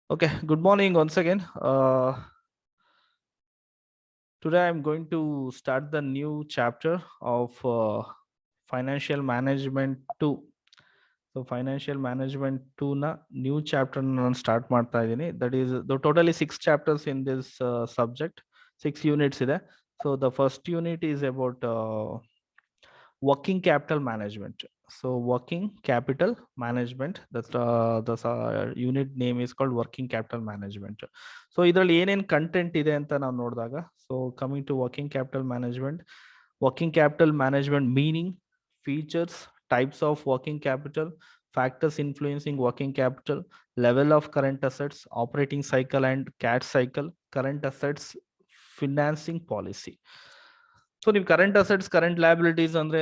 Okay, good morning once again. Today I'm going to start the new chapter of financial management 2. So financial management 2 na new chapter ನಾನು start ಮಾಡ್ತಾ ಇದ್ದೀನಿ. That is the totally 6 chapters in this subject. 6 units ಇದೆ. So the first unit is about working capital management. So working capital management, that's the unit name is called working capital management. So ಇದರಲ್ಲಿ ಏನೇನ್ content ಇದೆ ಅಂತ ನಾವು ನೋಡಿದಾಗ, so coming to working capital management meaning, features, types of working capital, factors influencing working capital, level of current assets, operating cycle and cash cycle, current assets, financing policy. So ನೀವು current assets current liabilities ಅಂದ್ರೆ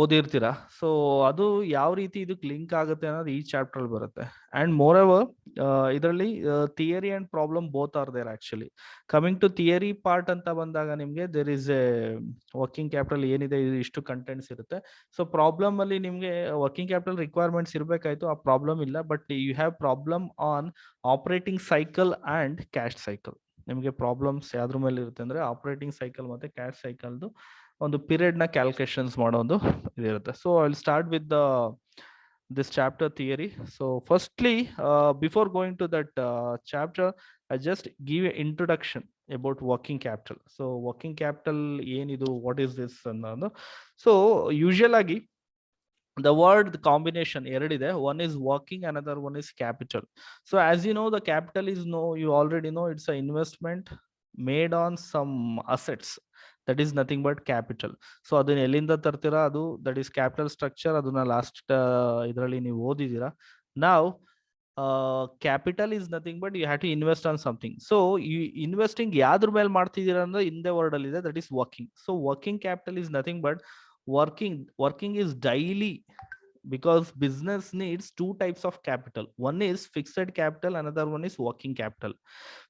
ಓದಿರ್ತೀರಾ. So ಅದು ಯಾವ ರೀತಿ ಇದಕ್ಕೆ link ಆಗುತ್ತೆ ಅನ್ನೋದು ಈ chapter ಅಲ್ಲಿ ಬರುತ್ತೆ. ಅಂಡ್ ಮೋರ್ ಎವರ್ ಇದರಲ್ಲಿ theory and problem both are there actually. Coming to theory part ಅಂತ ಬಂದಾಗ ನಿಮ್ಗೆ there is a working capital ಏನಿದೆ ಇಷ್ಟು ಕಂಟೆಂಟ್ಸ್ ಇರುತ್ತೆ. ಸೊ ಪ್ರಾಬ್ಲಮ್ ಅಲ್ಲಿ ನಿಮ್ಗೆ ವರ್ಕಿಂಗ್ ಕ್ಯಾಪಿಟಲ್ ರಿಕ್ವೈರ್ಮೆಂಟ್ಸ್ ಇರಬೇಕಾಯ್ತು, ಆ ಪ್ರಾಬ್ಲಮ್ ಇಲ್ಲ. But you have problem on operating cycle and cash cycle. ನಿಮಗೆ ಪ್ರಾಬ್ಲಮ್ಸ್ ಯಾವ್ದ್ರ ಮೇಲೆ ಇರುತ್ತೆ ಅಂದ್ರೆ ಆಪರೇಟಿಂಗ್ ಸೈಕಲ್ ಮತ್ತೆ ಕ್ಯಾಶ್ ಸೈಕಲ್ದು ಒಂದು ಪೀರಿಯಡ್ ನ ಕ್ಯಾಲ್ಕುಲೇಷನ್ಸ್ ಮಾಡೋ ಒಂದು ಇದಿರುತ್ತೆ. So I will start with this chapter theory. So firstly, before going to that chapter, I just give an introduction about working capital. So working capital ಏನಿದು, what is this ಅನ್ನೋದು. So usual ಆಗಿ the word, the combination ಎರಡಿದೆ. One is working, another one is capital. So as you know, the capital is you already know it's an investment made on some assets. That is nothing but capital. So ಅದನ್ನ ಎಲ್ಲಿಂದ ತರ್ತೀರಾ, ಅದು that is capital structure. ಅದನ್ನ last ಇದರಲ್ಲಿ ನೀವು ಓದಿದ್ದೀರಾ. Now capital is nothing but you have to invest on something. So you investing ಯಾವ್ದ್ರ ಮೇಲೆ ಮಾಡ್ತಿದ್ದೀರಾ ಅಂದ್ರೆ ಹಿಂದೆ ವರ್ಡ್ ಅಲ್ಲಿ ಇದೆ, that is working. So working capital is nothing but working is daily, because business needs two types of capital. One is fixed capital, another one is working capital.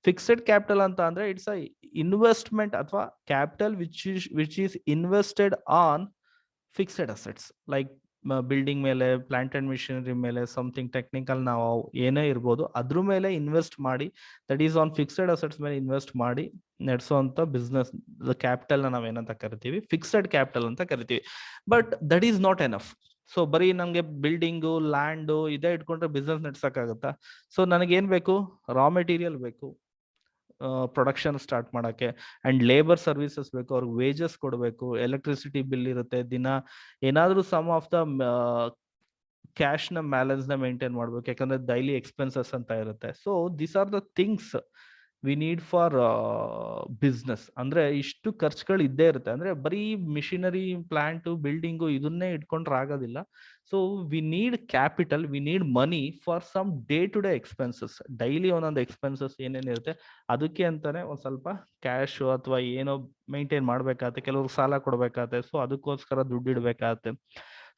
Fixed capital anta andre it's a investment athwa capital which is invested on fixed assets like building ಮೇಲೆ, plant and missionary ಮೇಲೆ, something technical ನಾವು ಏನೇ ಇರ್ಬೋದು ಅದ್ರ ಮೇಲೆ invest ಮಾಡಿ, that is on fixed assets ಮೇಲೆ invest ಮಾಡಿ ನಡೆಸುವಂತ ಬಿಸ್ನೆಸ್ ಕ್ಯಾಪಿಟಲ್ ನಾವೇನಂತ ಕರಿತೀವಿ, ಫಿಕ್ಸ್ಡ್ ಕ್ಯಾಪಿಟಲ್ ಅಂತ ಕರಿತೀವಿ. But that is not enough. So ಬರೀ ನಮ್ಗೆ ಬಿಲ್ಡಿಂಗು, ಲ್ಯಾಂಡು ಇದೇ ಇಟ್ಕೊಂಡ್ರೆ ಬಿಸ್ನೆಸ್ ನಡ್ಸಕ್ಕಾಗತ್ತಾ? ಸೊ ನನಗೇನ್ ಬೇಕು? ರಾ ಮೆಟೀರಿಯಲ್ ಬೇಕು ಪ್ರೊಡಕ್ಷನ್ ಸ್ಟಾರ್ಟ್ ಮಾಡಕ್ಕೆ, ಅಂಡ್ ಲೇಬರ್ ಸರ್ವಿಸಸ್ ಬೇಕು, ಅವ್ರಿಗೆ ವೇಜಸ್ ಕೊಡಬೇಕು, ಎಲೆಕ್ಟ್ರಿಸಿಟಿ ಬಿಲ್ ಇರುತ್ತೆ, ದಿನ ಏನಾದ್ರೂ ಸಮ್ ಆಫ್ ದ ಕ್ಯಾಶ್ ನ ಬ್ಯಾಲೆನ್ಸ್ ನ ಮೇಂಟೈನ್ ಮಾಡ್ಬೇಕು, ಯಾಕಂದ್ರೆ ಡೈಲಿ ಎಕ್ಸ್ಪೆನ್ಸಸ್ ಅಂತ ಇರುತ್ತೆ. So these are the things we need for business. ಅಂದ್ರೆ ಇಷ್ಟು ಖರ್ಚುಗಳು ಇದ್ದೇ ಇರುತ್ತೆ. ಅಂದ್ರೆ ಬರೀ ಮಿಷಿನರಿ, ಪ್ಲಾಂಟ್, ಬಿಲ್ಡಿಂಗು ಇದನ್ನೇ ಇಟ್ಕೊಂಡ್ರೆ ಆಗೋದಿಲ್ಲ. So we need capital, we need money for some day to day expenses. Daily ಒಂದೊಂದು ಎಕ್ಸ್ಪೆನ್ಸಸ್ ಏನೇನಿರುತ್ತೆ ಅದಕ್ಕೆ ಅಂತಾನೆ ಒಂದ್ ಸ್ವಲ್ಪ ಕ್ಯಾಶ್ ಅಥವಾ ಏನೋ ಮೇಂಟೈನ್ ಮಾಡ್ಬೇಕಾಗತ್ತೆ, ಕೆಲವ್ರು ಸಾಲ ಕೊಡ್ಬೇಕಾಗತ್ತೆ, ಸೊ ಅದಕ್ಕೋಸ್ಕರ ದುಡ್ಡು ಇಡ್ಬೇಕಾಗತ್ತೆ.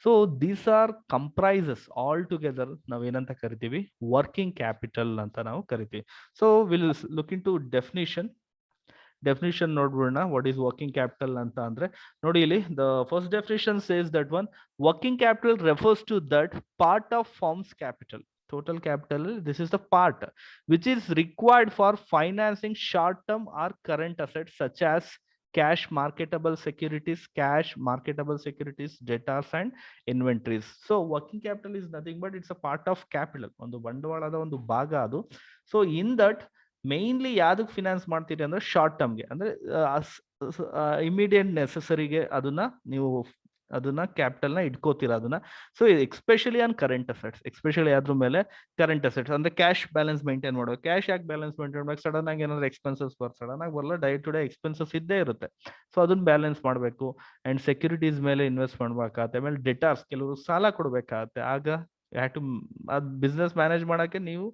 So these are comprises all together ನಾವೇನಂತ ಕರಿತೀವಿ, ವರ್ಕಿಂಗ್ ಕ್ಯಾಪಿಟಲ್ ಅಂತ ನಾವು ಕರಿತೀವಿ. So will look into definition ನೋಡ್ಬಿಡೋಣ. ವಾಟ್ ಈಸ್ ವರ್ಕಿಂಗ್ ಕ್ಯಾಪಿಟಲ್ ಅಂತ ಅಂದ್ರೆ ನೋಡಿ, ಇಲ್ಲಿ the first definition says that one working capital refers to that part of firms capital. Total capital, this is the part which is required for financing short term or current assets such as cash, marketable securities, debtors and inventories. So working capital is nothing but it's a part of capital, ಒಂದು ಬಂಡವಾಳದ ಒಂದು ಭಾಗ ಅದು. So in that mainly ಯಾವ್ದಕ್ finance ಮಾಡ್ತೀರಿ ಅಂದ್ರೆ short ಟರ್ಮ್ಗೆ, ಅಂದ್ರೆ immediate ನೆಸೆಸರಿಗೆ ಅದನ್ನ ಕ್ಯಾಪಿಟಲ್ ನ ಇಟ್ಕೋತೀರ ಅದನ್ನ. So especially on current assets, especially ಅದ್ರ ಮೇಲೆ ಕರೆಂಟ್ ಅಸೆಟ್ಸ್ ಅಂದ್ರೆ ಕ್ಯಾಶ್ ಬ್ಯಾಲೆನ್ಸ್ ಮೇಂಟೈನ್ ಮಾಡುವ. ಕ್ಯಾಶ್ ಯಾಕೆ ಬ್ಯಾಲೆನ್ಸ್ ಮೇಂಟೈನ್ ಮಾಡಬೇಕು? ಸಡನ್ ಆಗಿ ಏನಾದ್ರು ಎಕ್ಸ್ಪೆನ್ಸಸ್ ಸಡನ್ ಆಗಿ ಬರಲ್ಲ, ಡೇ ಟು ಡೇ ಎಕ್ಸ್ಪೆನ್ಸಸ್ ಇದ್ದೇ ಇರುತ್ತೆ. ಸೊ ಅದನ್ನ ಬ್ಯಾಲೆನ್ಸ್ ಮಾಡಬೇಕು. ಅಂಡ್ ಸೆಕ್ಯೂರಿಟೀಸ್ ಮೇಲೆ ಇನ್ವೆಸ್ಟ್ ಮಾಡ್ಬೇಕಾಗತ್ತೆ. ಆಮೇಲೆ ಡೆಟಾರ್ಸ್, ಕೆಲವರು ಸಾಲ ಕೊಡ್ಬೇಕಾಗತ್ತೆ. ಆಗ ಟು ಅದ್ ಬಿಸ್ನೆಸ್ ಮ್ಯಾನೇಜ್ ಮಾಡಕ್ಕೆ ನೀವು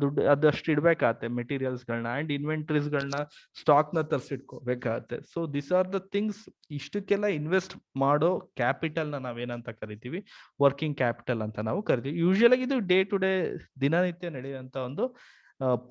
ದುಡ್ಡು ಅದಷ್ಟು ಇಡ್ಬೇಕಾಗತ್ತೆ, ಮೆಟೀರಿಯಲ್ಸ್ ಗಳನ್ನ ಅಂಡ್ ಇನ್ವೆಂಟರೀಸ್ ಗಳನ್ನ, ಸ್ಟಾಕ್ ನ ತರಿಸಿಟ್ಕೋಬೇಕಾಗತ್ತೆ. So this are the things. ಇಷ್ಟಕ್ಕೆಲ್ಲ ಇನ್ವೆಸ್ಟ್ ಮಾಡೋ ಕ್ಯಾಪಿಟಲ್ ನ ನಾವೇನಂತ ಕರಿತೀವಿ, ವರ್ಕಿಂಗ್ ಕ್ಯಾಪಿಟಲ್ ಅಂತ ನಾವು ಕರಿತೀವಿ. ಯೂಶುವಲ್ ಆಗಿ ಇದು ಡೇ ಟು ಡೇ ದಿನನಿತ್ಯ ನಡೆಯುವಂತ ಒಂದು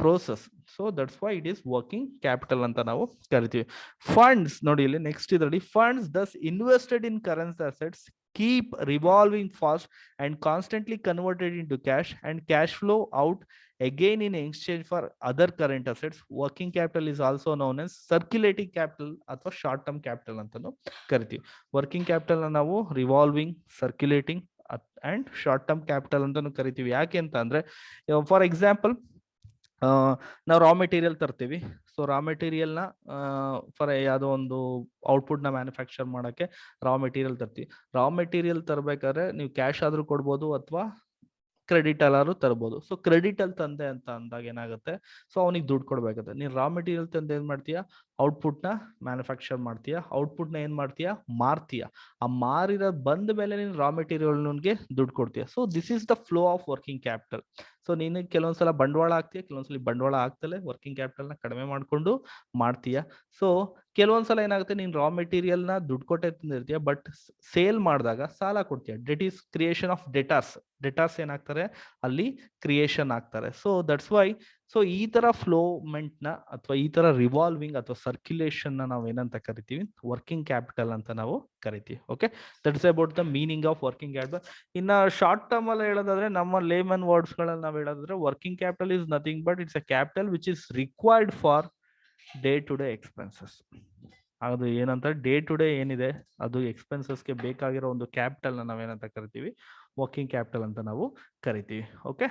process. So that's why it is working capital ಅಂತ ನಾವು ಕರಿತೀವಿ. ಫಂಡ್ಸ್ ನೋಡಿ, ಇಲ್ಲಿ ನೆಕ್ಸ್ಟ್ ಇದರಲ್ಲಿ funds thus invested in currency assets keep revolving fast and constantly converted into cash, and cash flow out again in exchange for other current assets. Working capital is also known as circulating capital ಅಥವಾ short term capital ಅಂತಾನು ಕರಿತೀವಿ. Working capital ನಾವು revolving, circulating and short term capital ಅಂತಾನು ಕರಿತೀವಿ. ಯಾಕೆ ಅಂತ ಅಂದ್ರೆ, for example ನಾವು ರಾ ಮೆಟೀರಿಯಲ್ ತರ್ತೀವಿ. ಸೊ ರಾ ಮೆಟೀರಿಯಲ್ನ ಫಾರ್ ಯಾವುದೋ ಒಂದು ಔಟ್ಪುಟ್ನ ಮ್ಯಾನುಫ್ಯಾಕ್ಚರ್ ಮಾಡೋಕ್ಕೆ ರಾ ಮೆಟೀರಿಯಲ್ ತರ್ತೀವಿ. ರಾ ಮೆಟೀರಿಯಲ್ ತರಬೇಕಾದ್ರೆ ನೀವು ಕ್ಯಾಶ್ ಆದ್ರೂ ಕೊಡ್ಬೋದು ಅಥವಾ ಕ್ರೆಡಿಟ್ ಅಲ್ಲಾದ್ರೂ ತರ್ಬೋದು. ಸೊ ಕ್ರೆಡಿಟ್ ಅಲ್ಲಿ ತಂದೆ ಅಂತ ಅಂದಾಗ ಏನಾಗುತ್ತೆ, ಸೊ ಅವನಿಗೆ ದುಡ್ಡು ಕೊಡ್ಬೇಕಾಗುತ್ತೆ. ನೀನ್ ರಾ ಮೆಟೀರಿಯಲ್ ತಂದೆ ಏನ್ ಮಾಡ್ತೀಯಾ, ಔಟ್ಪುಟ್ ನ ಮ್ಯಾನುಫ್ಯಾಕ್ಚರ್ ಮಾಡ್ತೀಯಾ, ಔಟ್ಪುಟ್ ನ ಏನ್ ಮಾಡ್ತೀಯಾ, ಮಾರ್ತೀಯಾ. ಆ ಮಾರಿರೋ ಬಂದ ಮೇಲೆ ನೀನು ರಾ ಮೆಟೀರಿಯಲ್ ಗೆ ದುಡ್ಡು ಕೊಡ್ತೀಯ. So this is the flow of working capital. So ನೀನು ಕೆಲವೊಂದ್ಸಲ ಬಂಡವಾಳ ಹಾಕ್ತೀಯ, ಕೆಲವೊಂದ್ಸಲ ಬಂಡವಾಳ ಆಗ್ತಲೇ ವರ್ಕಿಂಗ್ ಕ್ಯಾಪಿಟಲ್ ನ ಕಡಿಮೆ ಮಾಡ್ಕೊಂಡು ಮಾಡ್ತೀಯ. ಸೊ ಕೆಲವೊಂದ್ಸಲ ಏನಾಗುತ್ತೆ, ನೀನ್ ರಾ ಮೆಟೀರಿಯಲ್ ನ ದುಡ್ಡು ಕೊಟ್ಟೆ ತಂದಿರ್ತೀಯ, ಬಟ್ ಸೇಲ್ ಮಾಡಿದಾಗ ಸಾಲ ಕೊಡ್ತೀಯ. Debt is creation of debtors. Debtors ಏನಾಗ್ತಾರೆ ಅಲ್ಲಿ ಕ್ರಿಯೇಷನ್ ಆಗ್ತಾರೆ. ಸೊ ದಟ್ಸ್ ವೈ, ಸೊ ಈ ತರ ಫ್ಲೋಮೆಂಟ್ ನ ಅಥವಾ ಈ ತರ ರಿವಾಲ್ವಿಂಗ್ ಅಥವಾ ಸರ್ಕ್ಯುಲೇಷನ್ ನ ನಾವು ಏನಂತ ಕರಿತೀವಿ, ವರ್ಕಿಂಗ್ ಕ್ಯಾಪಿಟಲ್ ಅಂತ ನಾವು ಕರಿತೀವಿ. Okay, that's about the meaning of working capital. ಇನ್ನ ಶಾರ್ಟ್ ಟರ್ಮ್ ಅಲ್ಲಿ ಹೇಳೋದಾದ್ರೆ, ನಮ್ಮ ಲೇಮನ್ ವರ್ಡ್ಸ್ ಗಳಲ್ಲಿ ನಾವು ಹೇಳೋದಾದ್ರೆ, working capital is nothing but it's a capital which is required for day to day expenses. ಅದು ಏನಂತ ಡೇ ಟು ಡೇ ಏನಿದೆ ಅದು ಎಕ್ಸ್ಪೆನ್ಸಸ್ಗೆ ಬೇಕಾಗಿರೋ ಒಂದು ಕ್ಯಾಪಿಟಲ್ ನ ನಾವೇನಂತ ಕರಿತೀವಿ, ವರ್ಕಿಂಗ್ ಕ್ಯಾಪಿಟಲ್ ಅಂತ ನಾವು ಕರಿತೀವಿ. Okay,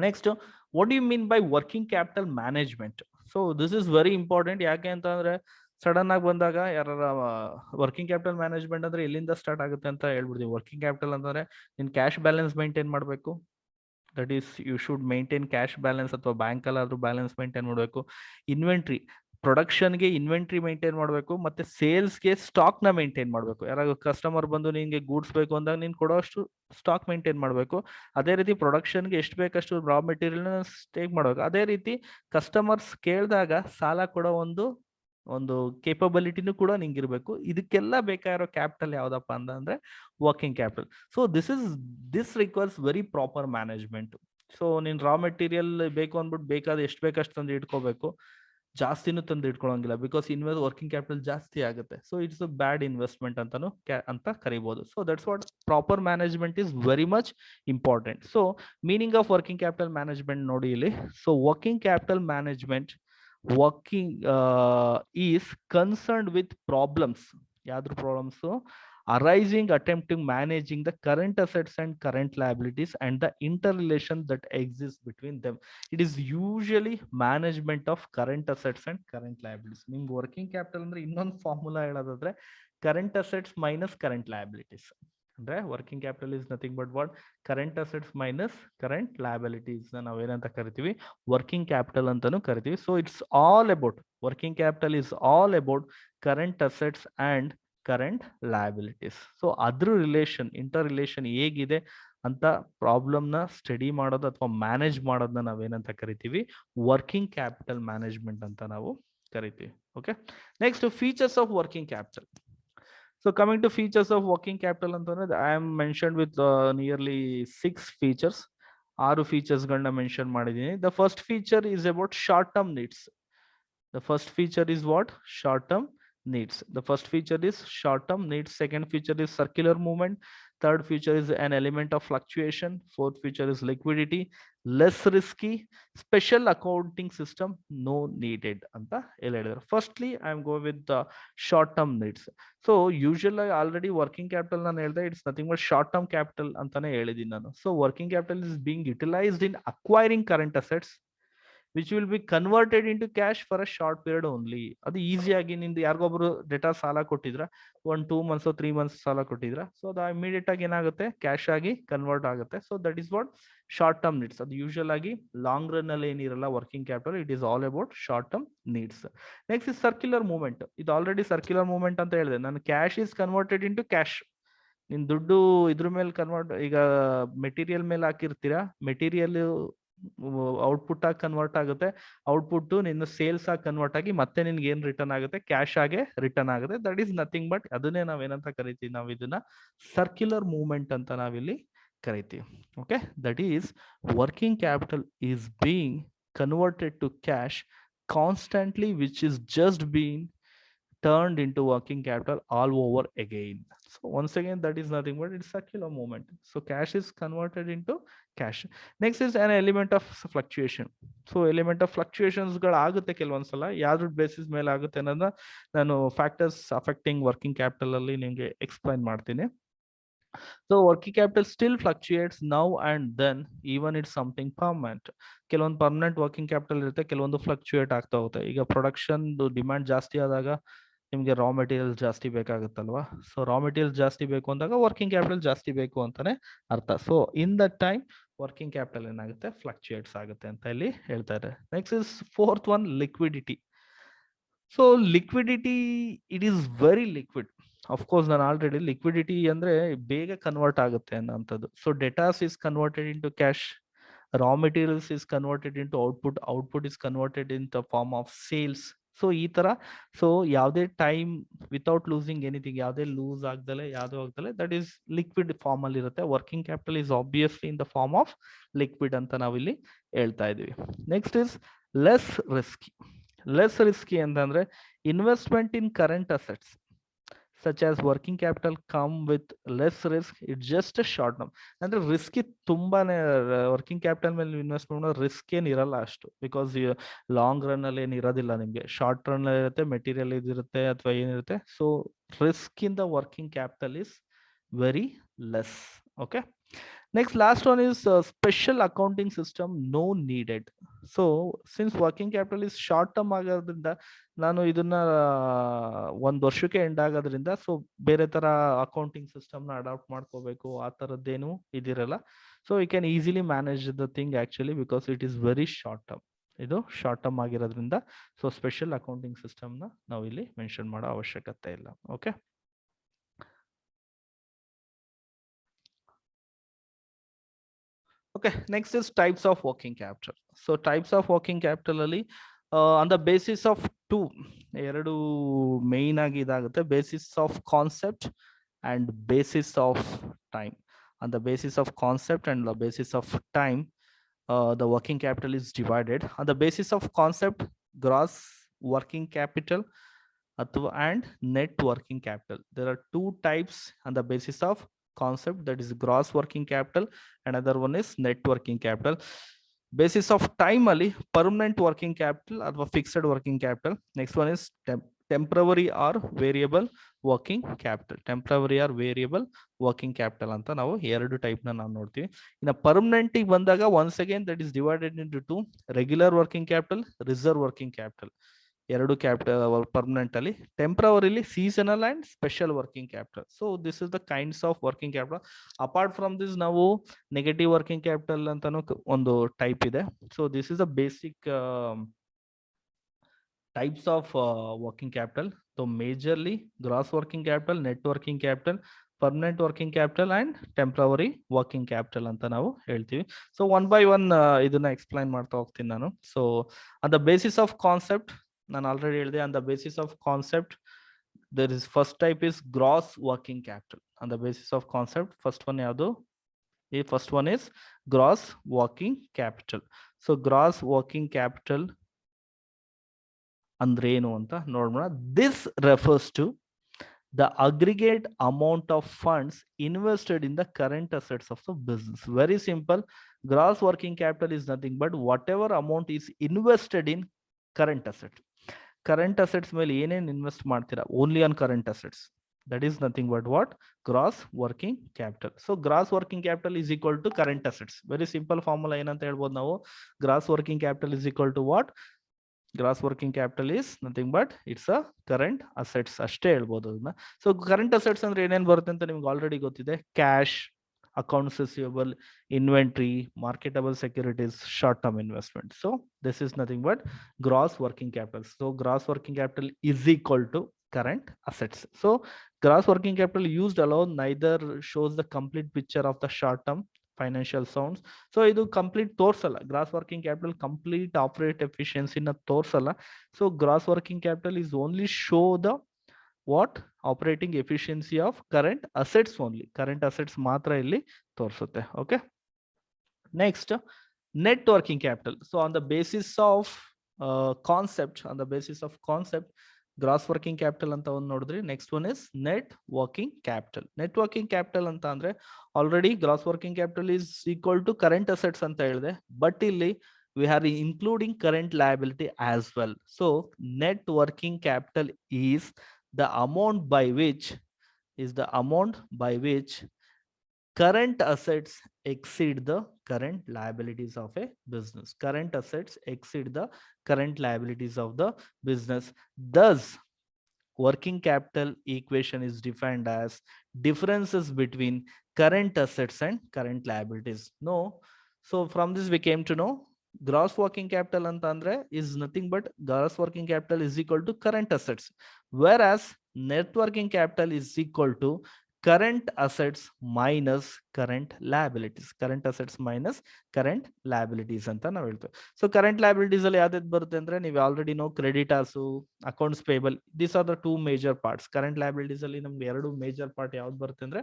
next, what you mean by working capital management? So this is very important. ಯಾಕೆ ಅಂತಂದ್ರೆ ಸಡನ್ ಆಗಿ ಬಂದಾಗ ಯಾರ ವರ್ಕಿಂಗ್ ಕ್ಯಾಪಿಟಲ್ ಮ್ಯಾನೇಜ್ಮೆಂಟ್ ಅಂದ್ರೆ ಎಲ್ಲಿಂದ ಸ್ಟಾರ್ಟ್ ಆಗುತ್ತೆ ಅಂತ ಹೇಳ್ಬಿಡ್ತೀವಿ. ವರ್ಕಿಂಗ್ ಕ್ಯಾಪಿಟಲ್ ಅಂತಂದ್ರೆ ನಿನ್ ಕ್ಯಾಶ್ ಬ್ಯಾಲೆನ್ಸ್ ಮೇಂಟೈನ್ ಮಾಡಬೇಕು. That is you should maintain cash balance, ಅಥವಾ ಬ್ಯಾಂಕ್ ಅಲ್ಲಾದ್ರೂ ಬ್ಯಾಲೆನ್ಸ್ ಮೇಂಟೈನ್ ಮಾಡಬೇಕು. ಇನ್ವೆಂಟ್ರಿ, ಪ್ರೊಡಕ್ಷನ್ಗೆ ಇನ್ವೆಂಟ್ರಿ ಮೇಂಟೈನ್ ಮಾಡಬೇಕು, ಮತ್ತೆ ಸೇಲ್ಸ್ಗೆ ಸ್ಟಾಕ್ ನ ಮೇಂಟೈನ್ ಮಾಡಬೇಕು. ಯಾರಾಗ ಕಸ್ಟಮರ್ ಬಂದು ನಿನ್ಗೆ ಗೂಡ್ಸ್ ಬೇಕು ಅಂದಾಗ ನೀನ್ ಕೊಡೋಷ್ಟು ಸ್ಟಾಕ್ ಮೇಂಟೈನ್ ಮಾಡಬೇಕು. ಅದೇ ರೀತಿ ಪ್ರೊಡಕ್ಷನ್ಗೆ ಎಷ್ಟು ಬೇಕಷ್ಟು ರಾ ಮೆಟೀರಿಯಲ್ ಸ್ಟೇಕ್ ಮಾಡಬೇಕು. ಅದೇ ರೀತಿ ಕಸ್ಟಮರ್ಸ್ ಕೇಳಿದಾಗ ಸಾಲ ಕೊಡೋ ಒಂದು ಕೇಪಬಿಲಿಟಿನೂ ಕೂಡ ನಿಂಗಿರ್ಬೇಕು. ಇದಕ್ಕೆಲ್ಲ ಬೇಕಾಗಿರೋ ಕ್ಯಾಪಿಟಲ್ ಯಾವ್ದಪ್ಪ ಅಂದ್ರೆ working capital. So this requires very proper management. So ನೀನ್ ರಾ ಮೆಟೀರಿಯಲ್ ಬೇಕು ಅಂದ್ಬಿಟ್ಟು ಬೇಕಾದ ಎಷ್ಟು ಬೇಕಷ್ಟು ತಂದು ಇಟ್ಕೋಬೇಕು, ಜಾಸ್ತಿನೂ ತಂದು ಇಟ್ಕೊಳ್ಳೋಂಗಿಲ್ಲ. ಬಿಕಾಸ್ ವರ್ಕಿಂಗ್ ಕ್ಯಾಪಿಟಲ್ ಜಾಸ್ತಿ ಆಗುತ್ತೆ. So it's a bad investment ಅಂತಾನು ಅಂತ ಕರಿಬಹುದು. So that's what proper management is very much important. So meaning of working capital management ನೋಡಿ ಇಲ್ಲಿ. So working capital management working is concerned with problems. ಯಾವ್ದ್ರ problems? arising attempting managing the current assets and current liabilities and the interrelation that exists between them. It is usually management of current assets and current liabilities. ನಿಮ್ಗೆ working capital ಅಂದ್ರೆ ಇನ್ನೊಂದು formula ಹೇಳೋದಾದ್ರೆ current assets minus current liabilities. ಅಂದ್ರೆ working capital is nothing but what, current assets minus current liabilities ನಾವೇನಂತ ಕರಿತೀವಿ, working capital ಅಂತಾನು ಕರಿತೀವಿ. So it's all about, working capital is all about current assets and current liabilities. So ಅದ್ರ relation, interrelation ಹೇಗಿದೆ ಅಂತ problem ನ study ಮಾಡೋದು ಅಥವಾ ಮ್ಯಾನೇಜ್ ಮಾಡೋದನ್ನ ನಾವೇನಂತ ಕರಿತೀವಿ, ವರ್ಕಿಂಗ್ ಕ್ಯಾಪಿಟಲ್ ಮ್ಯಾನೇಜ್ಮೆಂಟ್ ಅಂತ ನಾವು ಕರಿತೀವಿ. Okay, next features of working capital. So coming to features of working capital ಅಂತಂದ್ರೆ, I am mentioned with nearly 6 features. 6 features ಗಳನ್ನ ಮೆನ್ಷನ್ ಮಾಡಿದೀನಿ. The first feature is about short term needs. The first feature is what? Short term needs. The first feature is short term needs. Second feature is circular movement. Third feature is an element of fluctuation. Fourth feature is liquidity, less risky, special accounting system, no needed ಅಂತ ಹೇಳಿದ್ರು. Firstly, I am going with the short term needs. So usually already working capital ನಾನು ಹೇಳಿದೆ, it's nothing but short term capital ಅಂತಾನೆ ಹೇಳಿದೀನಿ ನಾನು. So working capital is being utilized in acquiring current assets which will be converted into cash for a short period only. ಅದು ಈಸಿಯಾಗಿ ನಿಂದು ಯಾರಿಗೊಬ್ರು data ಸಾಲ ಕೊಟ್ಟಿದ್ರ, 2 months 3 months ಸಾಲ ಕೊಟ್ಟಿದ್ರ, ಸೊ ಅದು ಇಮಿಡಿಯೇಟ್ ಆಗಿ ಏನಾಗುತ್ತೆ, ಕ್ಯಾಶ್ ಆಗಿ ಕನ್ವರ್ಟ್ ಆಗುತ್ತೆ. So that is what short term needs. ಅದು ಯೂಶುವಲ್ ಆಗಿ ಲಾಂಗ್ ರನ್ ಅಲ್ಲಿ ಏನಿರಲ್ಲ working capital, it is all about short term needs. Next is circular movement. ಇದು ಆಲ್ರೆಡಿ ಸರ್ಕ್ಯುಲರ್ ಮೂವ್ಮೆಂಟ್ ಅಂತ ಹೇಳಿದೆ ನಾನು. Cash is converted into cash. ನಿನ್ ದುಡ್ಡು ಇದ್ರ ಮೇಲೆ ಕನ್ವರ್ಟ್, ಈಗ ಮೆಟೀರಿಯಲ್ ಮೇಲೆ ಹಾಕಿರ್ತೀರಾ, ಮೆಟೀರಿಯಲ್ ಔಟ್ಪುಟ್ ಆಗಿ ಕನ್ವರ್ಟ್ ಆಗುತ್ತೆ, ಔಟ್ಪುಟ್ ನಿನ್ನ ಸೇಲ್ಸ್ ಆಗಿ ಕನ್ವರ್ಟ್ ಆಗಿ ಮತ್ತೆ ನಿನ್ಗೆ ಏನ್ ರಿಟರ್ನ್ ಆಗುತ್ತೆ, ಕ್ಯಾಶ್ ಆಗಿ ರಿಟರ್ನ್ ಆಗುತ್ತೆ. ದಟ್ ಈಸ್ ನಥಿಂಗ್ ಬಟ್ ಅದನ್ನೇ ನಾವೇನಂತ ಕರಿತೀವಿ, ನಾವು ಇದನ್ನ ಸರ್ಕ್ಯುಲರ್ ಮೂವ್ಮೆಂಟ್ ಅಂತ ನಾವಿಲ್ಲಿ ಕರಿತೀವಿ. Okay, that is working capital is being converted to cash constantly, which is just been turned into working capital all over again. So once again, that is nothing but it's circular movement. So cash is converted into cash. Next is an element of fluctuation. So element of fluctuations ಗಳು ಆಗುತ್ತೆ ಕೆಲವೊಂದ್ಸಲ, ಯಾವ್ದ್ರ basis ಮೇಲೆ ಆಗುತ್ತೆ ಅನ್ನೋದನ್ನ ನಾನು factors affecting working capital ಅಲ್ಲಿ ನಿಮಗೆ ಎಕ್ಸ್ಪ್ಲೈನ್ ಮಾಡ್ತೀನಿ. So working capital still fluctuates now and then, even it's something permanent. ಕೆಲವೊಂದು ಪರ್ಮನೆಂಟ್ ವರ್ಕಿಂಗ್ ಕ್ಯಾಪಿಟಲ್ ಇರುತ್ತೆ, ಕೆಲವೊಂದು ಫ್ಲಕ್ಚುಯೇಟ್ ಆಗ್ತಾ ಹೋಗುತ್ತೆ. ಈಗ ಪ್ರೊಡಕ್ಷನ್ ಡಿಮ್ಯಾಂಡ್ ಜಾಸ್ತಿ ಆದಾಗ ನಿಮಗೆ ರಾ ಮೆಟೀರಿಯಲ್ ಜಾಸ್ತಿ ಬೇಕಾಗುತ್ತಲ್ವಾ. ಸೊ ರಾ ಮೆಟೀರಿಯಲ್ ಜಾಸ್ತಿ ಬೇಕು ಅಂದಾಗ ವರ್ಕಿಂಗ್ ಕ್ಯಾಪಿಟಲ್ ಜಾಸ್ತಿ ಬೇಕು ಅಂತಾನೆ ಅರ್ಥ. So in that time working capital ಏನಾಗುತ್ತೆ, ಫ್ಲಕ್ಚುಯೇಟ್ಸ್ ಆಗುತ್ತೆ ಅಂತ ಇಲ್ಲಿ ಹೇಳ್ತಾರೆ. Next is fourth one, liquidity. So liquidity, it is very liquid. Of course ನಾನು ಆಲ್ರೆಡಿ ಲಿಕ್ವಿಡಿಟಿ ಅಂದ್ರೆ ಬೇಗ ಕನ್ವರ್ಟ್ ಆಗುತ್ತೆ ಅನ್ನೋಂಥದ್ದು. So debtors is converted into cash, raw materials is converted into output, output is converted in the form of sales. So ಈ ತರ, so ಯಾವುದೇ time without losing anything, ಯಾವುದೇ lose ಆಗ್ದಲೆ ಯಾವುದೋ ಆಗ್ದಲೆ, ದಟ್ ಈಸ್ ಲಿಕ್ವಿಡ್ ಫಾರ್ಮ್ ಅಲ್ಲಿ ಇರುತ್ತೆ. Working capital is obviously in the form of liquid ಅಂತ ನಾವಿಲ್ಲಿ ಹೇಳ್ತಾ ಇದೀವಿ. Next is less risky. Less risky ಅಂತಂದ್ರೆ investment in current assets such as working capital come with less risk. It's just a short term. ಅಂದ್ರೆ risky ತುಂಬಾನೇ, working capital ಮೇಲೆ invest ಮಾಡೋ risk ಏನ್ ಇರಲ್ಲ ಅಷ್ಟು, ಬಿಕಾಸ್ ಲಾಂಗ್ ರನ್ ಅಲ್ಲಿ ಏನ್ ಇರೋದಿಲ್ಲ ನಿಮ್ಗೆ. ಶಾರ್ಟ್ ರನ್ ಅಲ್ಲಿ ಇರುತ್ತೆ, ಮೆಟೀರಿಯಲ್ ಇದಿರುತ್ತೆ ಅಥವಾ ಏನಿರುತ್ತೆ. So risk in the working capital is very less. Okay. Next, last one is special accounting system no needed. So since working capital is short term ಆಗೋದ್ರಿಂದ ನಾನು ಇದನ್ನ ಒಂದ್ ವರ್ಷಕ್ಕೆ ಎಂಡ್ ಆಗೋದ್ರಿಂದ ಸೊ ಬೇರೆ ತರ ಅಕೌಂಟಿಂಗ್ ಸಿಸ್ಟಮ್ ನ ಅಡಾಪ್ಟ್ ಮಾಡ್ಕೋಬೇಕು ಆ ತರದ್ದೇನು ಇದಿರಲ್ಲ. So you can easily manage the thing actually, because it is very short term. ಇದು ಶಾರ್ಟ್ ಟರ್ಮ್ ಆಗಿರೋದ್ರಿಂದ ಸೊ ಸ್ಪೆಷಲ್ ಅಕೌಂಟಿಂಗ್ ಸಿಸ್ಟಮ್ ನ ನಾವು ಇಲ್ಲಿ ಮೆನ್ಷನ್ ಮಾಡೋ ಅವಶ್ಯಕತೆ ಇಲ್ಲ. Okay. Okay, next is types of working capital. So types of working capital ಅಲ್ಲಿ on the basis of two, ಎರಡು main ಆಗಿ ಇದಾಗುತ್ತೆ. basis of concept and basis of time. On the basis of concept and the basis of time, the working capital is divided. On the basis of concept, gross working capital and net working capital. There are two types on the basis of concept, that is gross working capital, another one is net working capital. Basis of time ali permanent working capital or fixed working capital. Next one is temporary or variable working capital. Temporary or variable working capital anta ನಾವು ಎರಡು type ನ ನಾವು ನೋಡ್ತೀವಿ. ಇನ್ನು permanent ಬಂದಾಗ once again that is divided into two, regular working capital, reserve working capital. ಎರಡು capital permanent ಅಲ್ಲಿ, temporarily seasonal and special working capital. So this is the kinds of working capital. Apart from this ನಾವು negative working capital ಅಂತಾನು ಒಂದು type ಇದೆ. So this is the basic types of working capital. So majorly gross working capital, net working capital, permanent working capital and temporary working capital ಅಂತ ನಾವು ಹೇಳ್ತೀವಿ. So one by one ಇದನ್ನ explain ಮಾಡ್ತಾ ಹೋಗ್ತೀನಿ ನಾನು. So on the basis of concept, ನಾನು already ಹೇಳಿದೆ, on the basis of concept there is first type is gross working capital. On the basis of concept, first one ಯಾವುದು, ಈ first one is gross working capital. So gross working capital ಅಂದ್ರೆ ಏನು ಅಂತ ನೋಡೋಣ. This refers to the aggregate amount of funds invested in the current assets of the business. Very simple. Gross working capital is nothing but whatever amount is invested in current asset. Current assets ಮೇಲೆ ಏನೇನು invest ಮಾಡ್ತೀರಾ, only on current assets, that is nothing but what, gross working capital. So gross working capital is equal to current assets. Very simple formula ಏನಂತ ಹೇಳ್ಬೋದು ನಾವು, gross working capital is equal to what, gross working capital is nothing but it's a current assets ಅಷ್ಟೇ ಹೇಳ್ಬೋದು ಅದನ್ನ. So current assets ಅಂದ್ರೆ ಏನೇನು ಬರುತ್ತೆ ಅಂತ ನಿಮ್ಗೆ ಆಲ್ರೆಡಿ ಗೊತ್ತಿದೆ. Cash, accounts receivable, inventory, marketable securities, short term investment. So this is nothing but gross working capital. So gross working capital is equal to current assets. So gross working capital used alone neither shows the complete picture of the short term financial sounds. So idu complete ತೋರ್ಸಲ್ಲ, gross working capital complete operate efficiency na ತೋರ್ಸಲ್ಲ. So gross working capital is only show the what operating efficiency of current assets only. Current assets ಮಾತ್ರ ಇಲ್ಲಿ ತೋರಿಸುತ್ತೆ. Okay. Next, net working capital. So on the basis of concept, on the basis of concept, gross working capital ಅಂತ ಒಂದು ನೋಡಿದ್ರಿ. Next one is net working capital. Net working capital ಅಂತ ಅಂದ್ರೆ already gross working capital is equal to current assets ಅಂತ ಹೇಳಿದೆ, but ಇಲ್ಲಿ we are including current liability as well. So net working capital is the amount by which current assets exceed the current liabilities of a business. Current assets exceed the current liabilities of the business. Thus working capital equation is defined as differences between current assets and current liabilities. No, so from this we came to know gross working capital antandre is nothing but gross working capital is equal to current assets, whereas net working capital is equal to current assets minus current liabilities. Current assets minus current liabilities anta ನಾವು ಹೇಳ್ತೇವೆ. So current liabilities ಅಲ್ಲಿ ಯಾವ್ದು ಬರುತ್ತೆ ಅಂದ್ರೆ ನೀವು already know creditors, accounts payable, these are the two major parts. Current liabilities ಅಲ್ಲಿ ನಮ್ಗೆ ಎರಡು ಮೇಜರ್ ಪಾರ್ಟ್ ಯಾವ್ದು ಬರುತ್ತೆ ಅಂದ್ರೆ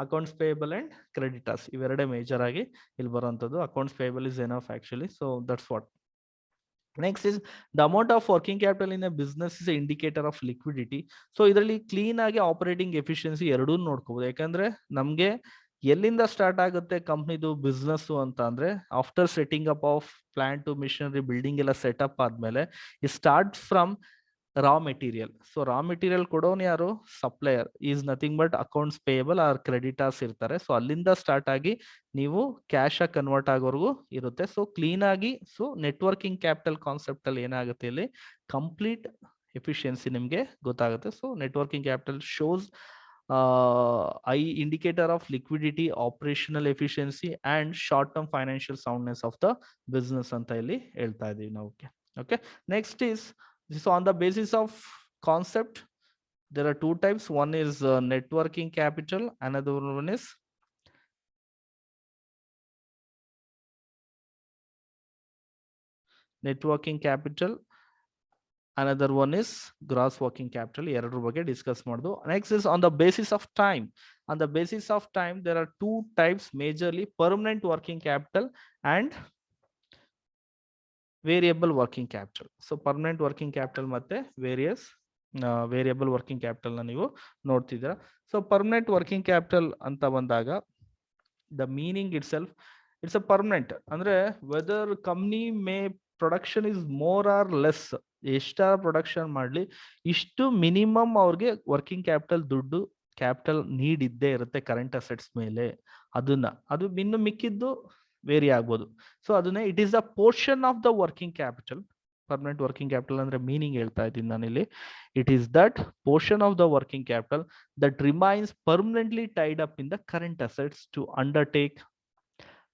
ಅಕೌಂಟ್ಸ್ ಪೇಬಲ್ ಅಂಡ್ ಕ್ರೆಡಿಟರ್ಸ್. ಇವೆರಡೇ ಮೇಜರ್ ಆಗಿ ಇಲ್ಲಿ ಬರುವಂತದ್ದು. Accounts payable is enough actually. So that's what. Next is the amount of working capital in a business is indicator of liquidity. So ಇದರಲ್ಲಿ ಕ್ಲೀನ್ ಆಗಿ operating efficiency ಎರಡೂ ನೋಡ್ಕೋಬಹುದು. ಯಾಕಂದ್ರೆ ನಮ್ಗೆ ಎಲ್ಲಿಂದ ಸ್ಟಾರ್ಟ್ ಆಗುತ್ತೆ ಕಂಪ್ನಿದು ಬಿಸ್ನೆಸ್ ಅಂತ ಅಂದ್ರೆ after setting up of plant to machinery building ಎಲ್ಲ ಸೆಟಪ್ ಆದ್ಮೇಲೆ ಈ start from raw material. So raw material ಕೊಡೋನ್ ಯಾರು? Supplier is nothing but accounts payable or creditors ಇರ್ತಾರೆ. ಸೊ ಅಲ್ಲಿಂದ ಸ್ಟಾರ್ಟ್ ಆಗಿ ನೀವು ಕ್ಯಾಶ್ ಆಗಿ ಕನ್ವರ್ಟ್ ಆಗೋವರೆಗೂ ಇರುತ್ತೆ. ಸೊ ಕ್ಲೀನ್ ಆಗಿ ಸೊ ನೆಟ್ವರ್ಕಿಂಗ್ ಕ್ಯಾಪಿಟಲ್ ಕಾನ್ಸೆಪ್ಟ್ ಅಲ್ಲಿ ಏನಾಗುತ್ತೆ ಇಲ್ಲಿ ಕಂಪ್ಲೀಟ್ ಎಫಿಷಿಯನ್ಸಿ ನಿಮ್ಗೆ ಗೊತ್ತಾಗುತ್ತೆ. So net working capital shows indicator of liquidity, operational efficiency and short term financial soundness of the business ಅಂತ ಇಲ್ಲಿ ಹೇಳ್ತಾ ಇದೀವಿ ನಾವು. Okay, next is this on the basis of concept there are two types. One is net working capital, another one is net working capital, another one is gross working capital. ಎರಡರ ಬಗ್ಗೆ discuss ಮಾಡೋದು. Next is on the basis of time. On the basis of time there are two types majorly: permanent working capital and variable working capital. So permanent working capital ಮತ್ತೆ variable working capital ನ ನೀವು ನೋಡ್ತಿದ್ದೀರಾ. So permanent working capital ಅಂತ ಬಂದಾಗ the meaning itself it's a permanent ಅಂದ್ರೆ whether company may production is more or less, ಎಷ್ಟ production ಮಾಡ್ಲಿ ಇಷ್ಟು ಮಿನಿಮಮ್ ಅವ್ರಿಗೆ ವರ್ಕಿಂಗ್ ಕ್ಯಾಪಿಟಲ್ ದುಡ್ಡು ಕ್ಯಾಪಿಟಲ್ ನೀಡ್ ಇದ್ದೇ ಇರುತ್ತೆ ಕರೆಂಟ್ ಅಸೆಟ್ಸ್ ಮೇಲೆ. ಅದು ಇನ್ನು ಮಿಕ್ಕಿದ್ದು ವೇರಿ ಆಗ್ಬೋದು. ಸೊ ಅದನ್ನ it is the portion of the working capital. Permanent working capital ಅಂದ್ರೆ ಮೀನಿಂಗ್ ಹೇಳ್ತಾ ಇದ್ದೀನಿ ನಾನಿಲ್ಲಿ. It is that portion of the working capital that remains permanently tied up in the current assets to undertake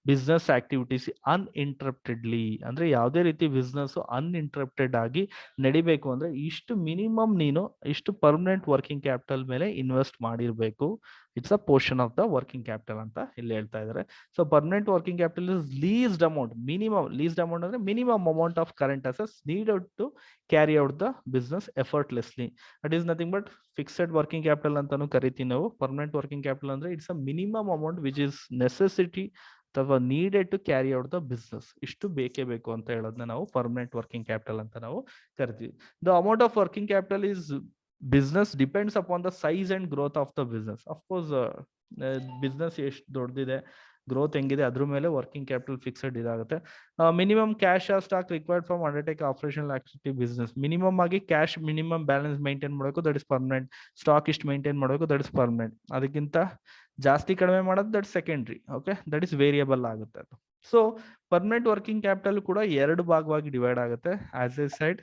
business activities uninterruptedly. ಅಂದ್ರೆ ಯಾವುದೇ ರೀತಿ business uninterrupted ಆಗಿ ನಡಿಬೇಕು ಅಂದ್ರೆ ಇಷ್ಟು ಮಿನಿಮಮ್ ನೀನು ಇಷ್ಟು ಪರ್ಮನೆಂಟ್ ವರ್ಕಿಂಗ್ ಕ್ಯಾಪಿಟಲ್ ಮೇಲೆ ಇನ್ವೆಸ್ಟ್ ಮಾಡಿರ್ಬೇಕು. It's a portion of the working capital ಅಂತ ಇಲ್ಲಿ ಹೇಳ್ತಾ ಇದ್ದಾರೆ. So permanent working capital is least amount, minimum least amount ಅಂದ್ರೆ minimum amount of current assets needed to carry out the business effortlessly. That is nothing but fixed working capital ಅಂತಾನು ಕರಿತೀವಿ ನಾವು. Permanent working capital ಅಂದ್ರೆ it's a minimum amount which is necessity ಅಥವಾ needed to carry out the business. ಇಷ್ಟು ಬೇಕೇ ಬೇಕು ಅಂತ ಹೇಳೋದನ್ನ ನಾವು ಪರ್ಮನೆಂಟ್ ವರ್ಕಿಂಗ್ ಕ್ಯಾಪಿಟಲ್ ಅಂತ ನಾವು ಕರಿತೀವಿ. The amount of working capital is business depends upon the size and growth of the business. Of course business ಎಷ್ಟು ದೊಡ್ಡದಿದೆ, ಗ್ರೋತ್ ಹೆಂಗಿದೆ ಅದ್ರ ಮೇಲೆ ವರ್ಕಿಂಗ್ ಕ್ಯಾಪಿಟಲ್ ಫಿಕ್ಸೆಡ್ ಇದಾಗುತ್ತೆ. Minimum cash or stock required from undertake operational activity business. Minimum ಆಗಿ cash minimum balance maintain ಮಾಡಬೇಕು, that is permanent. Stock ಇಷ್ಟು maintain ಮಾಡಬೇಕು, ದಟ್ ಇಸ್ ಪರ್ಮನೆಂಟ್. ಅದಕ್ಕಿಂತ ಜಾಸ್ತಿ ಕಡಿಮೆ ಮಾಡೋದು that secondary. Okay, that is variable ಆಗುತ್ತೆ ಅದು. ಸೊ ಪರ್ಮನೆಂಟ್ ವರ್ಕಿಂಗ್ ಕ್ಯಾಪಿಟಲ್ ಕೂಡ ಎರಡು ಭಾಗವಾಗಿ ಡಿವೈಡ್ ಆಗುತ್ತೆ. As A side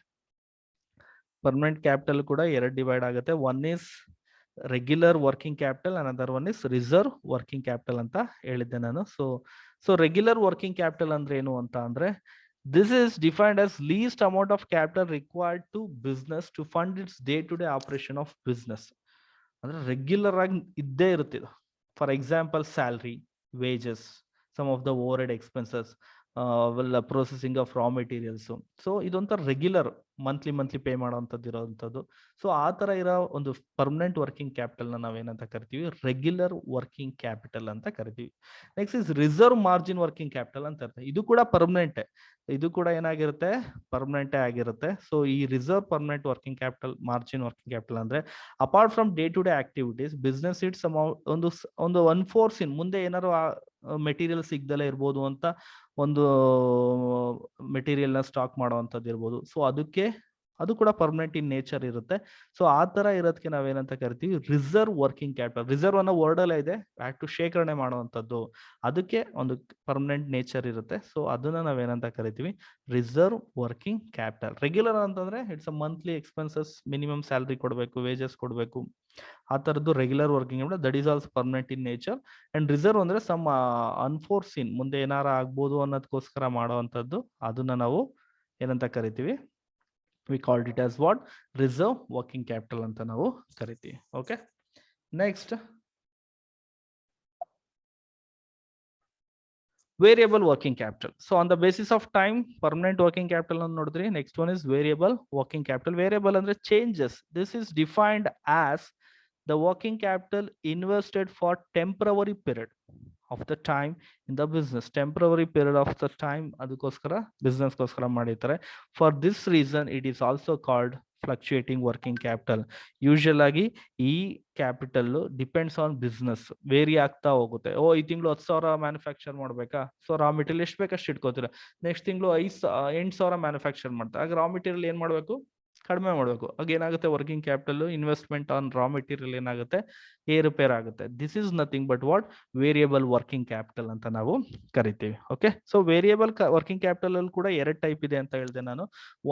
permanent capital ಕೂಡ ಎರಡು ಡಿವೈಡ್ ಆಗುತ್ತೆ. One is regular working capital, another one is reserve working capital ಅಂತ ಹೇಳಿದ್ದೆ ನಾನು. ಸೊ ರೆಗ್ಯುಲರ್ ವರ್ಕಿಂಗ್ ಕ್ಯಾಪಿಟಲ್ ಅಂದ್ರೆ ಏನು ಅಂತ ಅಂದ್ರೆ this is defined as least amount of capital required to business to fund its day to day operation of business. ಅಂದ್ರೆ regular ಆಗಿ ಇದ್ದೇ ಇರುತ್ತೆ. For example salary, wages, some of the overhead expenses, processing of raw materials. So ಇದೊಂಥರ regular monthly pay ಮಾಡುವಂಥದ್ದು ಇರೋವಂಥದ್ದು. So ಆ ತರ ಇರೋ ಒಂದು ಪರ್ಮನೆಂಟ್ ವರ್ಕಿಂಗ್ ಕ್ಯಾಪಿಟಲ್ ನ ನಾವೇನಂತ ಕರಿತೀವಿ, ರೆಗ್ಯುಲರ್ ವರ್ಕಿಂಗ್ ಕ್ಯಾಪಿಟಲ್ ಅಂತ ಕರಿತೀವಿ. Next is reserve margin working capital ಅಂತ ಇರುತ್ತೆ. ಇದು ಕೂಡ ಪರ್ಮನೆಂಟ್, ಇದು ಕೂಡ ಏನಾಗಿರುತ್ತೆ, ಪರ್ಮನೆಂಟೇ ಆಗಿರುತ್ತೆ. ಸೊ ಈ reserve permanent working capital, margin working capital ಅಂದ್ರೆ apart from day to day activities business it's ಒಂದು ಅನ್ಫೋರ್ಸಿನ್, ಮುಂದೆ ಏನಾದ್ರು ಮೆಟೀರಿಯಲ್ ಸಿಗ್ದಲೇ ಇರ್ಬೋದು ಅಂತ ಒಂದು ಮೆಟೀರಿಯಲ್ ನ ಸ್ಟಾಕ್ ಮಾಡುವಂತದ್ದು ಇರ್ಬೋದು. ಸೊ ಅದಕ್ಕೆ ಅದು ಕೂಡ ಪರ್ಮನೆಂಟ್ ಇನ್ ನೇಚರ್ ಇರುತ್ತೆ. ಸೊ ಆ ತರ ಇರೋದಕ್ಕೆ ನಾವೇನಂತ ಕರಿತೀವಿ, ರಿಸರ್ವ್ ವರ್ಕಿಂಗ್ ಕ್ಯಾಪಿಟಲ್. ರಿಸರ್ವ್ ಅನ್ನೋ ವರ್ಡ್ ಅಲ್ಲೇ ಇದೆ, ಟು ಶೇಖರಣೆ ಮಾಡುವಂತದ್ದು, ಅದಕ್ಕೆ ಒಂದು ಪರ್ಮನೆಂಟ್ ನೇಚರ್ ಇರುತ್ತೆ. ಸೊ ಅದನ್ನ ನಾವೇನಂತ ಕರಿತೀವಿ, ರಿಸರ್ವ್ ವರ್ಕಿಂಗ್ ಕ್ಯಾಪಿಟಲ್. ರೆಗ್ಯುಲರ್ ಅಂತಂದ್ರೆ it's a monthly expenses, minimum salary ಕೊಡಬೇಕು, ವೇಜಸ್ ಕೊಡಬೇಕು, ಆ ತರದ್ದು regular working capital. That is also permanent in nature. And reserve ಅಂದ್ರೆ ಸಮ್ ಅನ್ಫೋರ್ಸಿನ್, ಮುಂದೆ ಏನಾರ ಆಗ್ಬೋದು ಅನ್ನೋದಕ್ಕೋಸ್ಕರ ಮಾಡುವಂತದ್ದು, ಅದನ್ನ ನಾವು ಏನಂತ ಕರಿತೀವಿ, we called it as what, reserve working capital ಅಂತ ನಾವು ಕರಿತೀವಿ. Okay, next variable working capital. So on the basis of time permanent working capital ಅನ್ನು ನೋಡಿದ್ರಿ. Next one is variable working capital. Variable ಅಂದ್ರೆ changes. This is defined as the working capital invested for temporary period of the time in the business. Temporary period of the time ಅದಕ್ಕೋಸ್ಕರ business ಗೋಸ್ಕರ ಮಾಡಿರ್ತಾರೆ. For this reason it is also called fluctuating working capital. Usual ಆಗಿ ಈ capital depends on business, vary ಆಗ್ತಾ ಹೋಗುತ್ತೆ. ಈ ತಿಂಗಳು 10,000 manufacture ಮಾಡ್ಬೇಕಾ, ಸೊ ರಾ ಮೆಟೀರಿಯಲ್ ಎಷ್ಟು ಬೇಕಷ್ಟು ಇಟ್ಕೋತೀರ. ನೆಕ್ಸ್ಟ್ ತಿಂಗಳು 8,000 ಮ್ಯಾನುಫ್ಯಾಕ್ಚರ್ ಮಾಡ್ತಾರೆ, ಆಗ ರಾ ಮೆಟೀರಿಯಲ್ ಏನ್ ಮಾಡ್ಬೇಕು, ಕಡಿಮೆ ಮಾಡಬೇಕು. ಆಗ ಏನಾಗುತ್ತೆ, working capital investment on raw material ಏನಾಗುತ್ತೆ, ಏರುಪೇರ್ ಆಗುತ್ತೆ. This is nothing but what, variable working capital ಅಂತ ನಾವು ಕರಿತೀವಿ. Okay, so variable working capital ಅಲ್ಲಿ ಕೂಡ 2 ಟೈಪ್ ಇದೆ ಅಂತ ಹೇಳಿದೆ ನಾನು.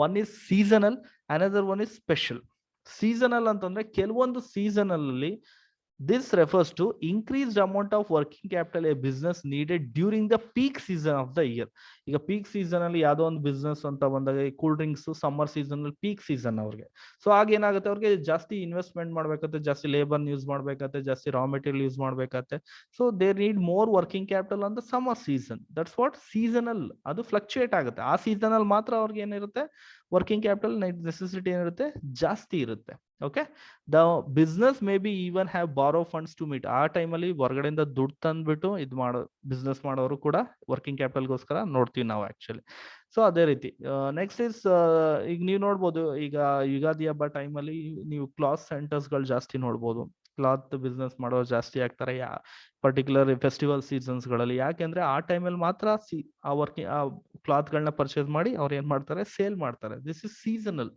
One is seasonal, another one is special. Seasonal ಅಂತಂದ್ರೆ ಕೆಲವೊಂದು ಸೀಸನಲ್ ಅಲ್ಲಿ this refers to increased amount of working capital a business needed during the peak season of the year. ಈಗ ಪೀಕ್ ಸೀಸನ್ ಅಲ್ಲಿ ಯಾವ್ದೋ ಒಂದು ಬಿಸ್ನೆಸ್ ಅಂತ ಬಂದಾಗ, ಕೂಲ್ ಡ್ರಿಂಕ್ಸ್ ಸಮ್ಮರ್ ಸೀಸನ್ ಅಲ್ಲಿ ಪೀಕ್ ಸೀಸನ್ ಅವ್ರಿಗೆ. ಸೊ ಆಗ ಏನಾಗುತ್ತೆ, ಅವ್ರಿಗೆ ಜಾಸ್ತಿ ಇನ್ವೆಸ್ಟ್ಮೆಂಟ್ ಮಾಡ್ಬೇಕಾಗುತ್ತೆ, ಜಾಸ್ತಿ ಲೇಬರ್ ಯೂಸ್ ಮಾಡ್ಬೇಕಾಗುತ್ತೆ, ಜಾಸ್ತಿ ರಾ ಮೆಟೀರಿಯಲ್ ಯೂಸ್ ಮಾಡ್ಬೇಕಾಗುತ್ತೆ. So they need more working capital on the summer season. That's what seasonal. ಅದು ಫ್ಲಕ್ಚುಯೇಟ್ ಆಗುತ್ತೆ. ಆ ಸೀಸನ್ ಅಲ್ಲಿ ಮಾತ್ರ ಅವ್ರಿಗೆ ಏನಿರುತ್ತೆ, ವರ್ಕಿಂಗ್ ಕ್ಯಾಪಿಟಲ್ ನೆಸೆಸಿಟಿ ಏನಿರುತ್ತೆ, ಜಾಸ್ತಿ ಇರುತ್ತೆ. Okay, the business may be even have ಬಾರೋ ಫಂಡ್ಸ್ ಟು ಮೀಟ್. ಆ ಟೈಮಲ್ಲಿ ಹೊರಗಡೆಯಿಂದ ದುಡ್ಡು ತಂದ್ಬಿಟ್ಟು ಇದು ಮಾಡೋ ಬಿಸ್ನೆಸ್ ಮಾಡೋರು ಕೂಡ ವರ್ಕಿಂಗ್ ಕ್ಯಾಪಿಟಲ್ಗೋಸ್ಕರ ನೋಡ್ತೀವಿ ನಾವು ಆಕ್ಚುಲಿ. ಸೊ ಅದೇ ರೀತಿ ನೆಕ್ಸ್ಟ್ ಇಸ್, ಈಗ ನೀವು ನೋಡ್ಬೋದು, ಈಗ ಯುಗಾದಿ ಹಬ್ಬ ಟೈಮಲ್ಲಿ ನೀವು ಕ್ಲಾತ್ ಸೆಂಟರ್ಸ್ ಗಳು ಜಾಸ್ತಿ ನೋಡ್ಬೋದು. ಕ್ಲಾತ್ ಬಿಸ್ನೆಸ್ ಮಾಡೋರು ಜಾಸ್ತಿ ಆಗ್ತಾರೆ ಪರ್ಟಿಕ್ಯುಲರ್ ಫೆಸ್ಟಿವಲ್ ಸೀಸನ್ಸ್ ಗಳಲ್ಲಿ. ಯಾಕೆಂದ್ರೆ ಆ ಟೈಮಲ್ಲಿ ಮಾತ್ರ ಆ ವರ್ಕಿಂಗ್ ಆ ಕ್ಲಾತ್ ಗಳನ್ನ ಪರ್ಚೇಸ್ ಮಾಡಿ ಅವ್ರು ಏನ್ ಮಾಡ್ತಾರೆ, ಸೇಲ್ ಮಾಡ್ತಾರೆ. This is seasonal.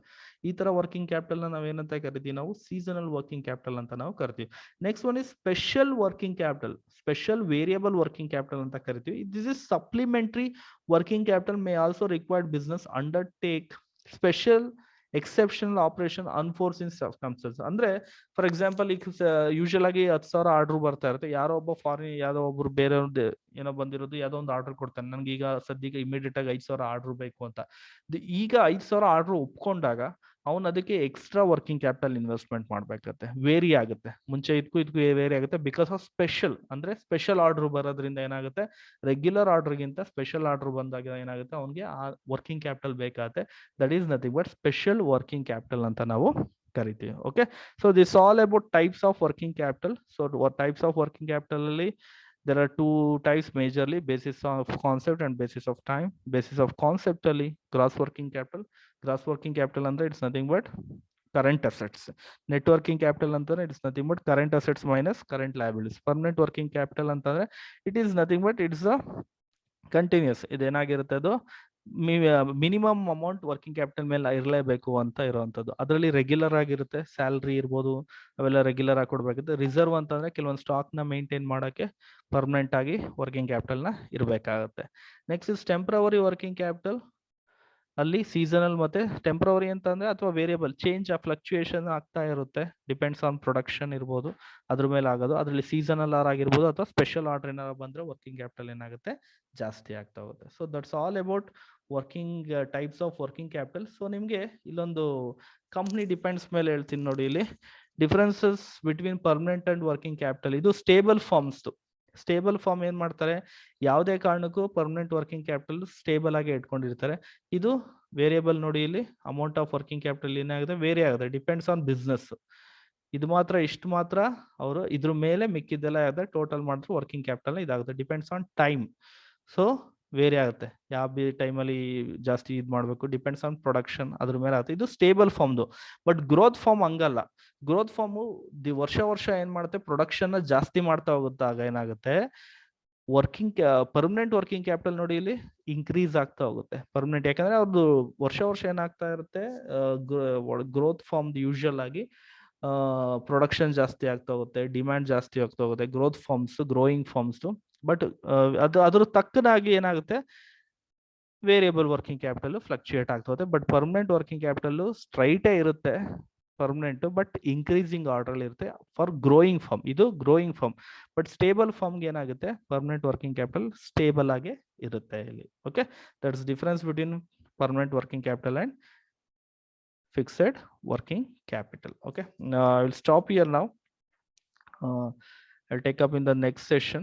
ಈ ತರ ವರ್ಕಿಂಗ್ ಕ್ಯಾಪಿಟಲ್ ನ ನಾವೇನಂತ ಕರಿತೀವಿ, ನಾವು ಸೀಸನಲ್ ವರ್ಕಿಂಗ್ ಕ್ಯಾಪಿಟಲ್ ಅಂತ ನಾವು ಕರಿತೀವಿ. Next one is special working capital, special variable working capital ಅಂತ ಕರಿತೀವಿ. This is supplementary working capital May also required business undertake special exceptional operation unforeseen circumstances. ಅಂದ್ರೆ ಫಾರ್ ಎಕ್ಸಾಂಪಲ್, ಈಗ ಯೂಶುವಲ್ ಆಗಿ 10,000 ಆರ್ಡರ್ ಬರ್ತಾ ಇರುತ್ತೆ. ಯಾರೋ ಒಬ್ಬ ಫಾರಿನ್, ಯಾವ್ದೋ ಒಬ್ರು ಬೇರೆ ಏನೋ ಬಂದಿರೋದು, ಯಾವ್ದೋ ಒಂದು ಆರ್ಡರ್ ಕೊಡ್ತಾನೆ, ನನ್ಗೆ ಈಗ ಸದ್ಯಕ್ಕೆ ಇಮಿಡಿಯೇಟ್ ಆಗಿ 5,000 ಆರ್ಡರ್ ಬೇಕು ಅಂತ. ಈಗ 5,000 ಆರ್ಡರ್ ಒಪ್ಕೊಂಡಾಗ ಅವ್ನು ಅದಕ್ಕೆ ಎಕ್ಸ್ಟ್ರಾ ವರ್ಕಿಂಗ್ ಕ್ಯಾಪಿಟಲ್ ಇನ್ವೆಸ್ಟ್ಮೆಂಟ್ ಮಾಡ್ಬೇಕಾಗತ್ತೆ. ವೇರಿ ಆಗುತ್ತೆ, ಮುಂಚೆ ಇದಕ್ಕೂ ವೇರಿ ಆಗುತ್ತೆ. ಬಿಕಾಸ್ ಆಫ್ ಸ್ಪೆಷಲ್, ಅಂದ್ರೆ ಸ್ಪೆಷಲ್ ಆರ್ಡರ್ ಬರೋದ್ರಿಂದ ಏನಾಗುತ್ತೆ, ರೆಗ್ಯುಲರ್ ಆರ್ಡರ್ ಗಿಂತ ಸ್ಪೆಷಲ್ ಆರ್ಡರ್ ಬಂದಾಗ ಏನಾಗುತ್ತೆ, ಅವ್ನಿಗೆ ಆ ವರ್ಕಿಂಗ್ ಕ್ಯಾಪಿಟಲ್ ಬೇಕಾಗುತ್ತೆ. That is nothing but special working capital ಅಂತ ನಾವು ಕರಿತೀವಿ. Okay, so this all about types of working capital. So types of working capital ಅಲ್ಲಿ there are 2 types majorly, basis of concept and basis of time. Basis of concept ಅಲ್ಲಿ gross working capital. Gross working capital ಅಂದ್ರೆ it's nothing but current assets. Net working capital ಅಂತಂದ್ರೆ it's nothing but current assets minus current liabilities. Permanent working capital ಅಂತಂದ್ರೆ it is nothing but it's a continues. ಇದೇನಾಗಿರುತ್ತೆ, ಅದು minimum amount working capital ಮೇಲೆ ಇರಲೇಬೇಕು ಅಂತ ಇರುವಂತದ್ದು. ಅದರಲ್ಲಿ ರೆಗ್ಯುಲರ್ ಆಗಿರುತ್ತೆ, ಸ್ಯಾಲ್ರಿ ಇರ್ಬೋದು, ಅವೆಲ್ಲ ರೆಗ್ಯುಲರ್ ಆಗಿ ಕೊಡ್ಬೇಕಿತ್ತು. ರಿಸರ್ವ್ ಅಂತಂದ್ರೆ ಕೆಲವೊಂದು ಸ್ಟಾಕ್ ನ ಮೇಂಟೈನ್ ಮಾಡಕ್ಕೆ ಪರ್ಮನೆಂಟ್ ಆಗಿ ವರ್ಕಿಂಗ್ ಕ್ಯಾಪಿಟಲ್ ನ ಇರಬೇಕಾಗುತ್ತೆ. Next is temporary working capital. ಅಲ್ಲಿ ಸೀಸನಲ್ ಮತ್ತೆ ಟೆಂಪ್ರವರಿ ಅಂತ ಅಂದ್ರೆ, ಅಥವಾ ವೇರಿಯಬಲ್ ಚೇಂಜ್ ಫ್ಲಕ್ಚುಯೇಷನ್ ಆಗ್ತಾ ಇರುತ್ತೆ, ಡಿಪೆಂಡ್ಸ್ ಆನ್ ಪ್ರೊಡಕ್ಷನ್ ಇರ್ಬೋದು, ಅದ್ರ ಮೇಲೆ ಆಗೋದು. ಅದರಲ್ಲಿ ಸೀಸನಲ್ ಆಗಿರ್ಬೋದು ಅಥವಾ ಸ್ಪೆಷಲ್ ಆರ್ಡರ್ ಏನಾದ್ರು ಬಂದ್ರೆ ವರ್ಕಿಂಗ್ ಕ್ಯಾಪಿಟಲ್ ಏನಾಗುತ್ತೆ, ಜಾಸ್ತಿ ಆಗ್ತಾ ಹೋಗುತ್ತೆ. So that's all about working types of working capital. So ನಿಮ್ಗೆ ಇಲ್ಲೊಂದು ಕಂಪ್ನಿ ಡಿಪೆಂಡ್ಸ್ ಮೇಲೆ ಹೇಳ್ತೀನಿ ನೋಡಿ. ಇಲ್ಲಿ differences between permanent and working capital. ಇದು ಸ್ಟೇಬಲ್ ಫಾರ್ಮ್ಸ್. ಸ್ಟೇಬಲ್ ಫಾರ್ಮ್ ಏನ್ ಮಾಡ್ತಾರೆ, ಯಾವುದೇ ಕಾರಣಕ್ಕೂ ಪರ್ಮನೆಂಟ್ ವರ್ಕಿಂಗ್ ಕ್ಯಾಪಿಟಲ್ ಸ್ಟೇಬಲ್ ಆಗಿ ಇಟ್ಕೊಂಡಿರ್ತಾರೆ. ಇದು ವೇರಿಯಬಲ್ ನೋಡಿ, ಇಲ್ಲಿ ಅಮೌಂಟ್ ಆಫ್ ವರ್ಕಿಂಗ್ ಕ್ಯಾಪಿಟಲ್ ಏನಾಗುತ್ತೆ, ವೇರಿ ಆಗುತ್ತೆ, ಡಿಪೆಂಡ್ಸ್ ಆನ್ ಬಿಸ್ನೆಸ್. ಇದು ಮಾತ್ರ ಇಷ್ಟು ಮಾತ್ರ ಅವರು ಇದ್ರ ಮೇಲೆ ಮಿಕ್ಕಿದ್ದೆಲ್ಲ ಆಗುತ್ತೆ, ಟೋಟಲ್ ಮಾಡಿದ್ರೆ ವರ್ಕಿಂಗ್ ಕ್ಯಾಪಿಟಲ್ ಇದಾಗುತ್ತೆ, depends on time. So vary ಆಗುತ್ತೆ, ಯಾವ ಟೈಮಲ್ಲಿ ಜಾಸ್ತಿ ಇದು ಮಾಡಬೇಕು, ಡಿಪೆಂಡ್ಸ್ ಆನ್ ಪ್ರೊಡಕ್ಷನ್, ಅದ್ರ ಮೇಲೆ ಆಗುತ್ತೆ. ಇದು ಸ್ಟೇಬಲ್ ಫಾರ್ಮ್ದು. ಬಟ್ ಗ್ರೋತ್ ಫಾರ್ಮ್ ಹಂಗಲ್ಲ. ಗ್ರೋತ್ ಫಾರ್ಮು ವರ್ಷ ಏನ್ ಮಾಡುತ್ತೆ, ಪ್ರೊಡಕ್ಷನ್ ಜಾಸ್ತಿ ಮಾಡ್ತಾ ಹೋಗುತ್ತೆ. ಆಗ ಏನಾಗುತ್ತೆ, ವರ್ಕಿಂಗ್ ಪರ್ಮನೆಂಟ್ ವರ್ಕಿಂಗ್ ಕ್ಯಾಪಿಟಲ್ ನೋಡಿ ಇಲ್ಲಿ ಇನ್ಕ್ರೀಸ್ ಆಗ್ತಾ ಹೋಗುತ್ತೆ ಪರ್ಮನೆಂಟ್. ಯಾಕಂದ್ರೆ ಅವ್ರದ್ದು ವರ್ಷ ಏನಾಗ್ತಾ ಇರುತ್ತೆ, ಗ್ರೋತ್ ಫಾರ್ಮ್ ಯೂಶುವಲ್ ಆಗಿ ಪ್ರೊಡಕ್ಷನ್ ಜಾಸ್ತಿ ಆಗ್ತಾ ಹೋಗುತ್ತೆ, ಡಿಮ್ಯಾಂಡ್ ಜಾಸ್ತಿ ಆಗ್ತಾ ಹೋಗುತ್ತೆ, growth firms, growing firms. But ಅದ್ರ ತಕ್ಕನಾಗಿ ಏನಾಗುತ್ತೆ, ವೇರಿಯಬಲ್ ವರ್ಕಿಂಗ್ ಕ್ಯಾಪಿಟಲ್ ಫ್ಲಕ್ಚುಯೇಟ್ ಆಗ್ತಾ ಹೋಗುತ್ತೆ. ಬಟ್ ಪರ್ಮನೆಂಟ್ ವರ್ಕಿಂಗ್ ಕ್ಯಾಪಿಟಲ್ ಸ್ಟ್ರೈಟೇ ಇರುತ್ತೆ ಪರ್ಮನೆಂಟ್, ಬಟ್ ಇನ್ಕ್ರೀಸಿಂಗ್ ಆರ್ಡರ್ ಇರುತ್ತೆ ಫಾರ್ ಗ್ರೋಯಿಂಗ್ ಫಾರ್ಮ್. ಇದು ಗ್ರೋಯಿಂಗ್ ಫಾರ್ಮ್. ಬಟ್ ಸ್ಟೇಬಲ್ ಫಾರ್ಮ್ಗೆ ಏನಾಗುತ್ತೆ, ಪರ್ಮನೆಂಟ್ ವರ್ಕಿಂಗ್ ಕ್ಯಾಪಿಟಲ್ ಸ್ಟೇಬಲ್ ಆಗಿ ಇರುತ್ತೆ ಇಲ್ಲಿ. Okay, that's difference between permanent working capital and fixed working capital. Okay, I will stop here now. I'll take up in the next session.